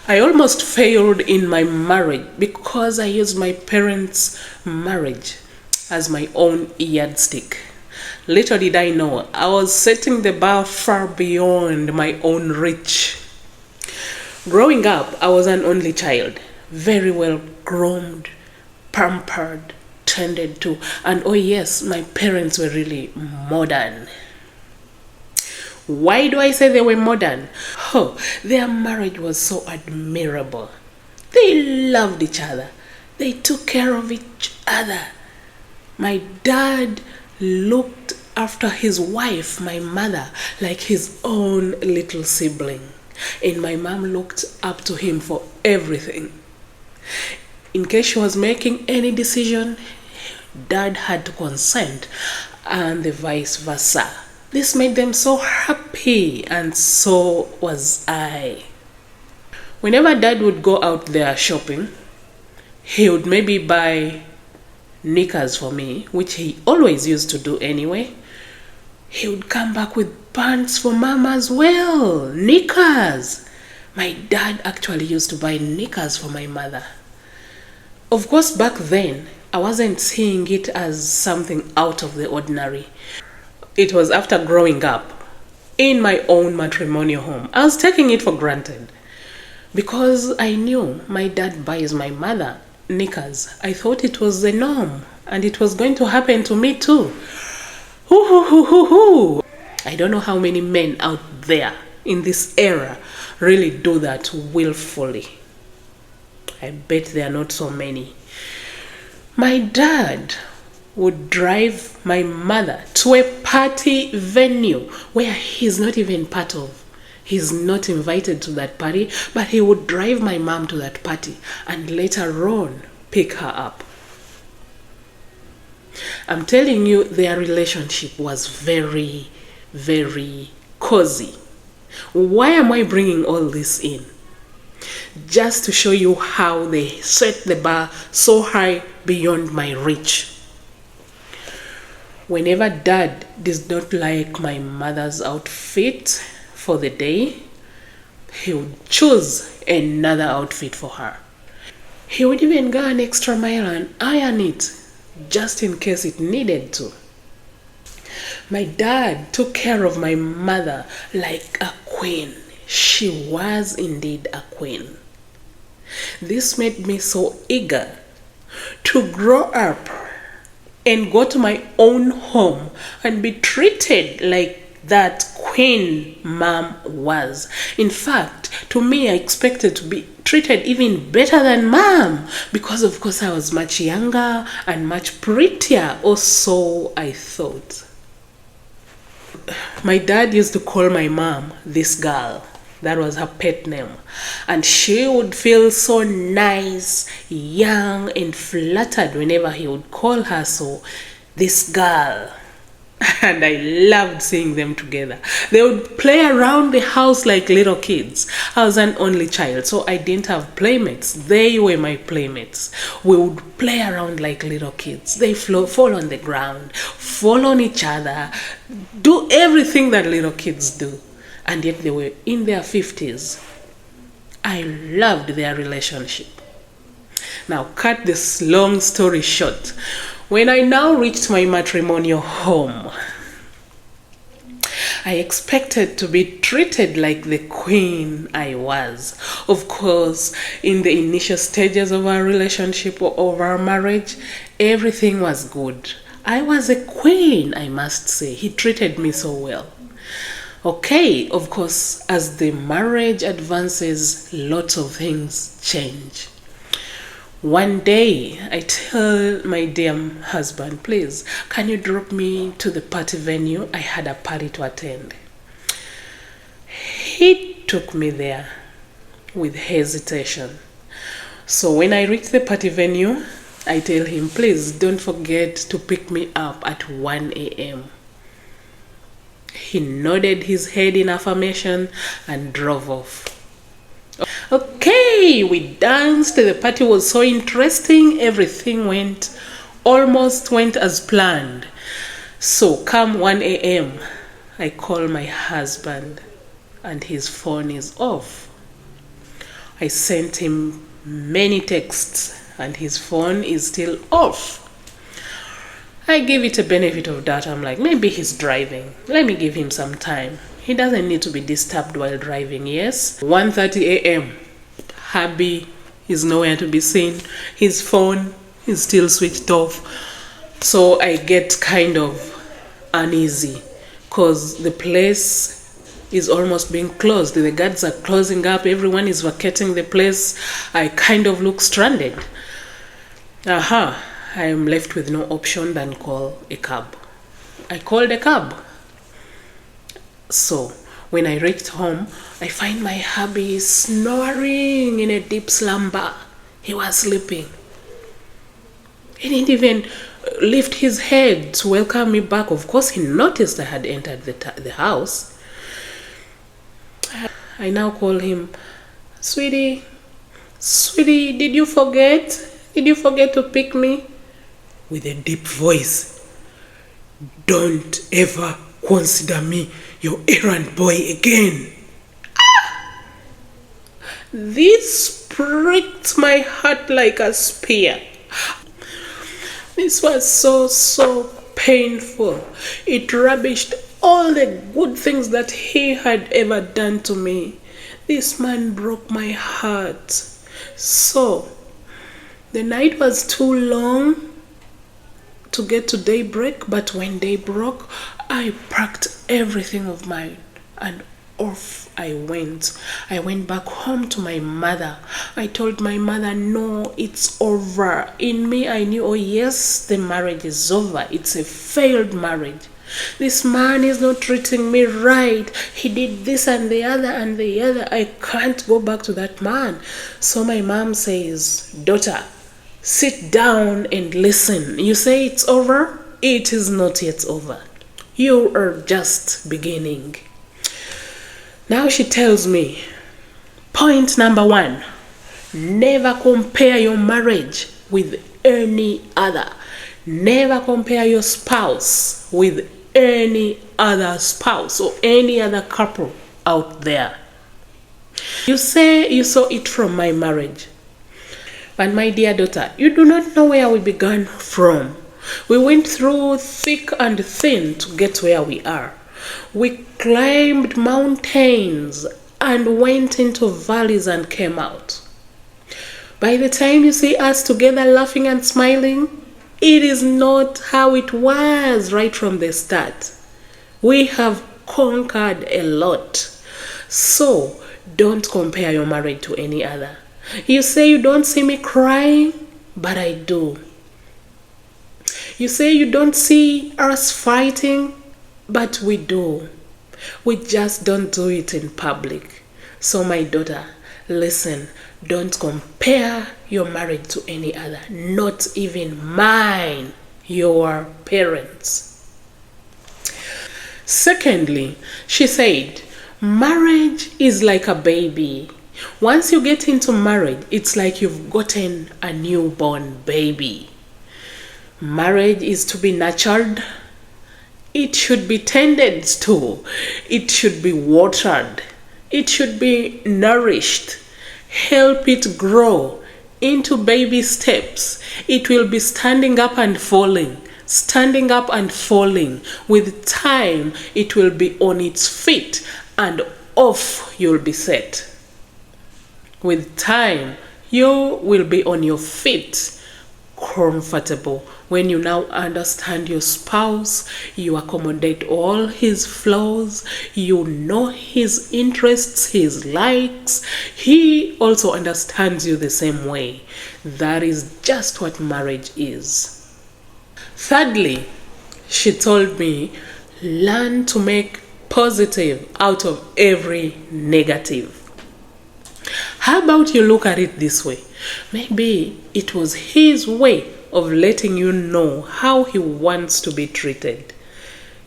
I almost failed in my marriage because I used my parents' marriage as my own yardstick. Little did I know, I was setting the bar far beyond my own reach. Growing up, I was an only child, very well groomed, pampered, tended to, and oh yes, my parents were really modern. Why do I say they were modern? Oh, their marriage was so admirable. They loved each other. They took care of each other. My dad looked after his wife, my mother, like his own little sibling. And my mom looked up to him for everything. In case she was making any decision, dad had to consent, and the vice versa. This made them so happy, and so was I. Whenever dad would go out there shopping, he would maybe buy knickers for me, which he always used to do anyway. He would come back with pants for mom as well. Knickers. My dad actually used to buy knickers for my mother. Of course, back then, I wasn't seeing it as something out of the ordinary. It was after growing up in my own matrimonial home. I was taking it for granted because I knew my dad buys my mother knickers. I thought it was the norm and it was going to happen to me too. I don't know how many men out there in this era really do that willfully. I bet there are not so many. My dad would drive my mother to a party venue where he's not even part of. He's not invited to that party, but he would drive my mom to that party and later on pick her up. I'm telling you, their relationship was very, very cozy. Why am I bringing all this in? Just to show you how they set the bar so high beyond my reach. Whenever dad did not like my mother's outfit for the day, he would choose another outfit for her. He would even go an extra mile and iron it, just in case it needed to. My dad took care of my mother like a queen. She was indeed a queen. This made me so eager to grow up and go to my own home and be treated like that queen mom was. In fact, to me, I expected to be treated even better than mom because of course I was much younger and much prettier, or so I thought. My dad used to call my mom this girl. That was her pet name. And she would feel so nice, young, and flattered whenever he would call her so, this girl. And I loved seeing them together. They would play around the house like little kids. I was an only child, so I didn't have playmates. They were my playmates. We would play around like little kids. They fall on the ground, fall on each other, do everything that little kids do. And yet they were in their 50s. I loved their relationship. Now, cut this long story short. When I now reached my matrimonial home, I expected to be treated like the queen I was. Of course, in the initial stages of our relationship or of our marriage, everything was good. I was a queen, I must say. He treated me so well. Okay, of course, as the marriage advances, lots of things change. One day, I tell my dear husband, please, can you drop me to the party venue? I had a party to attend. He took me there with hesitation. So when I reached the party venue, I tell him, please don't forget to pick me up at 1 a.m. He nodded his head in affirmation and drove off. Okay, we danced. The party was so interesting. Everything almost went as planned. So come 1 a.m., I call my husband and his phone is off. I sent him many texts and his phone is still off. I give it a benefit of doubt. I'm like, maybe he's driving. Let me give him some time. He doesn't need to be disturbed while driving. Yes. 1:30 a.m. Hubby is nowhere to be seen. His phone is still switched off. So I get kind of uneasy because the place is almost being closed. The guards are closing up. Everyone is vacating the place. I kind of look stranded. I am left with no option than call a cab. I called a cab. So when I reached home, I find my hubby snoring in a deep slumber. He was sleeping. He didn't even lift his head to welcome me back. Of course, he noticed I had entered the house. I now call him, sweetie, did you forget? Did you forget to pick me? With a deep voice. Don't ever consider me your errand boy again. This pricked my heart like a spear. This was so painful. It rubbished all the good things that he had ever done to me. This man broke my heart. So, the night was too long to get to daybreak, but when day broke, I packed everything of mine and off I went. I went back home to my mother. I told my mother, no, it's over. In me, I knew, oh yes, the marriage is over. It's a failed marriage. This man is not treating me right. He did this and the other and the other. I can't go back to that man. So my mom says, daughter, sit down and listen. You say it's over? It is not yet over. You are just beginning. Now she tells me, point number 1, never compare your marriage with any other. Never compare your spouse with any other spouse or any other couple out there. You say you saw it from my marriage. But my dear daughter, you do not know where we began from. We went through thick and thin to get where we are. We climbed mountains and went into valleys and came out. By the time you see us together laughing and smiling, it is not how it was right from the start. We have conquered a lot. So, don't compare your marriage to any other. You say you don't see me crying, but I do. You say you don't see us fighting, but we do. We just don't do it in public. So my daughter, listen, don't compare your marriage to any other, not even mine, your parents. Secondly, she said, marriage is like a baby. Once you get into marriage, it's like you've gotten a newborn baby. Marriage is to be nurtured. It should be tended to. It should be watered. It should be nourished. Help it grow into baby steps. It will be standing up and falling. Standing up and falling. With time, it will be on its feet and off you'll be set. With time, you will be on your feet, comfortable. When you now understand your spouse, you accommodate all his flaws, you know his interests, his likes. He also understands you the same way. That is just what marriage is. Thirdly, she told me, learn to make positive out of every negative. How about you look at it this way? Maybe it was his way of letting you know how he wants to be treated.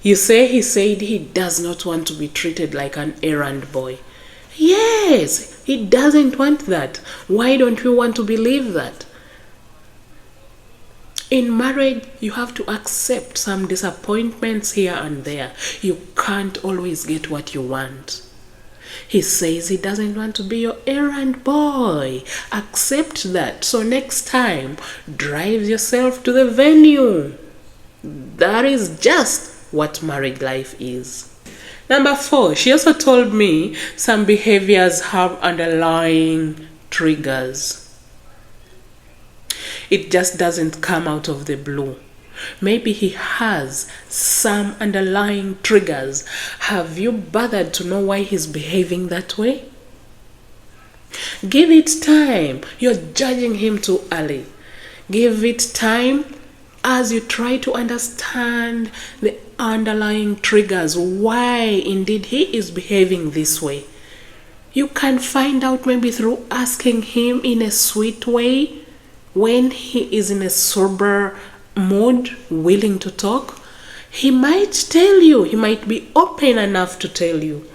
You say he said he does not want to be treated like an errand boy. Yes, he doesn't want that. Why don't you want to believe that? In marriage, you have to accept some disappointments here and there. You can't always get what you want. He says he doesn't want to be your errand boy. Accept that. So next time, drive yourself to the venue. That is just what married life is. Number 4, she also told me some behaviors have underlying triggers. It just doesn't come out of the blue. Maybe he has some underlying triggers. Have you bothered to know why he's behaving that way? Give it time. You're judging him too early. Give it time as you try to understand the underlying triggers, why indeed he is behaving this way. You can find out maybe through asking him in a sweet way when he is in a sober mood, willing to talk. He might tell you, he might be open enough to tell you.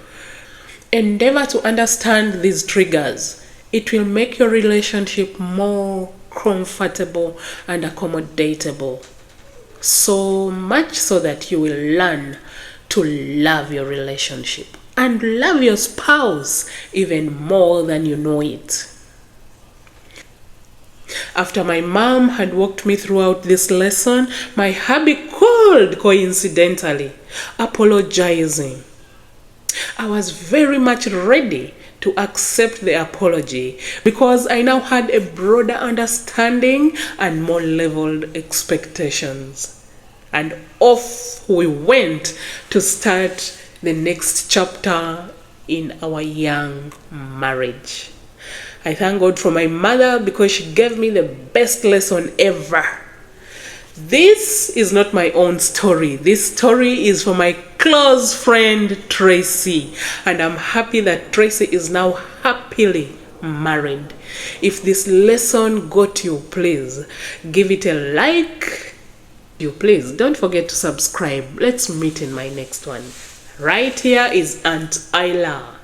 Endeavor to understand these triggers. It will make your relationship more comfortable and accommodatable. So much so that you will learn to love your relationship and love your spouse even more than you know it. After my mom had walked me throughout this lesson, my hubby called coincidentally, apologizing. I was very much ready to accept the apology because I now had a broader understanding and more leveled expectations. And off we went to start the next chapter in our young marriage. I thank God for my mother because she gave me the best lesson ever. This is not my own story. This story is for my close friend Tracy. And I'm happy that Tracy is now happily married. If this lesson got you, please give it a like. Please don't forget to subscribe. Let's meet in my next one. Right here is Aunt Isla.